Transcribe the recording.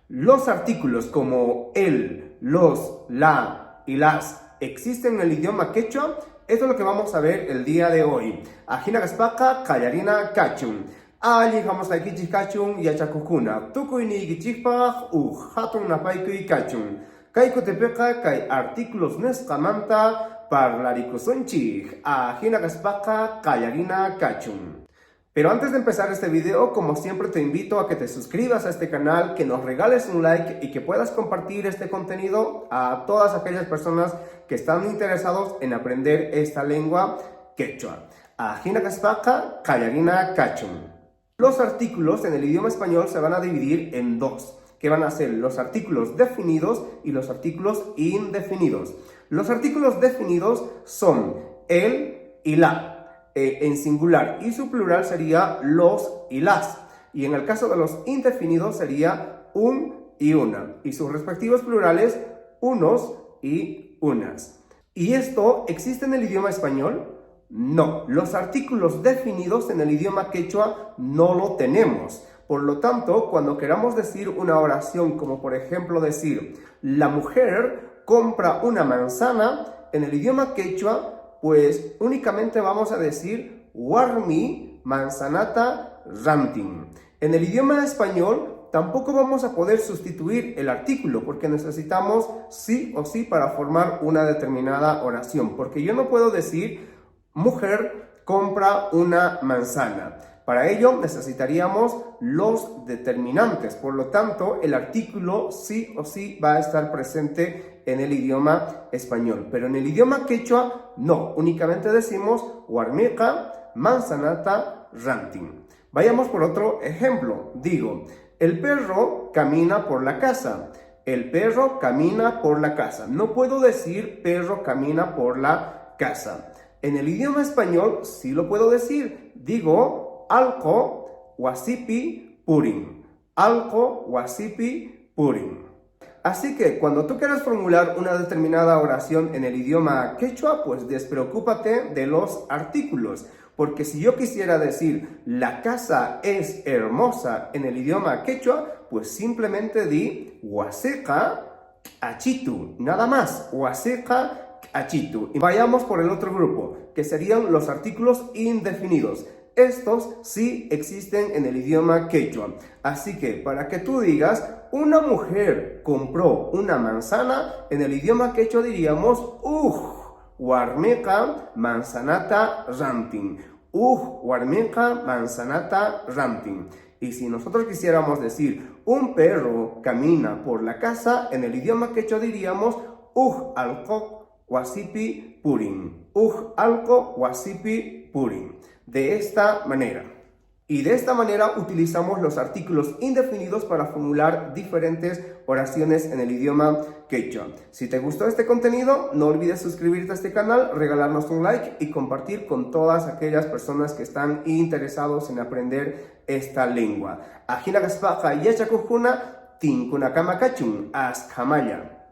Los artículos como el, los, la y las existen en el idioma quechua. Esto es lo que vamos a ver el día de hoy. Ajina gaspaka kallarina kachun. Ali vamos a kichis kachun y achakukuna. Tukuini gichipaj hatun napaikui kachun. Kaiko tepeca kai artículos neskamanta parlarikusonchig. Ajina gaspaka kallarina kachun. Pero antes de empezar este video, como siempre te invito a que te suscribas a este canal, que nos regales un like y que puedas compartir este contenido a todas aquellas personas que están interesados en aprender esta lengua quechua. Ajina kaspaka, kallarina kachun. Los artículos en el idioma español se van a dividir en dos, que van a ser los artículos definidos y los artículos indefinidos. Los artículos definidos son el y la. En singular, y su plural sería los y las. Y en el caso de los indefinidos sería un y una. Y sus respectivos plurales, unos y unas. ¿Y esto existe en el idioma español? No. Los artículos definidos en el idioma quechua no lo tenemos. Por lo tanto, cuando queramos decir una oración, como por ejemplo decir, la mujer compra una manzana, en el idioma quechua, pues únicamente vamos a decir warmi manzanata ranting. En el idioma español tampoco vamos a poder sustituir el artículo porque necesitamos sí o sí para formar una determinada oración. Porque yo no puedo decir mujer compra una manzana. Para ello necesitaríamos los determinantes. Por lo tanto, el artículo sí o sí va a estar presente en el idioma español. Pero en el idioma quechua, no. Únicamente decimos huarmeca, manzanata, ranting. Vayamos por otro ejemplo. Digo, el perro camina por la casa. El perro camina por la casa. No puedo decir perro camina por la casa. En el idioma español sí lo puedo decir. Digo, alco, wasipi, purin. Alco, wasipi, purin. Así que cuando tú quieras formular una determinada oración en el idioma quechua, pues despreocúpate de los artículos. Porque si yo quisiera decir la casa es hermosa en el idioma quechua, pues simplemente di huaseca achitu. Nada más, huaseca achitu. Y vayamos por el otro grupo, que serían los artículos indefinidos. Estos sí existen en el idioma quechua. Así que para que tú digas, una mujer compró una manzana, en el idioma quechua diríamos, warmeca manzanata ranting. Warmeca manzanata ranting. Y si nosotros quisiéramos decir, un perro camina por la casa, en el idioma quechua diríamos, alco wasipi purin. Alco wasipi purin. De esta manera. Y de esta manera utilizamos los artículos indefinidos para formular diferentes oraciones en el idioma quechua. Si te gustó este contenido, no olvides suscribirte a este canal, regalarnos un like y compartir con todas aquellas personas que están interesados en aprender esta lengua. Ajina gaspaka yachakujuna, tinkuna kama kachun, askamaya.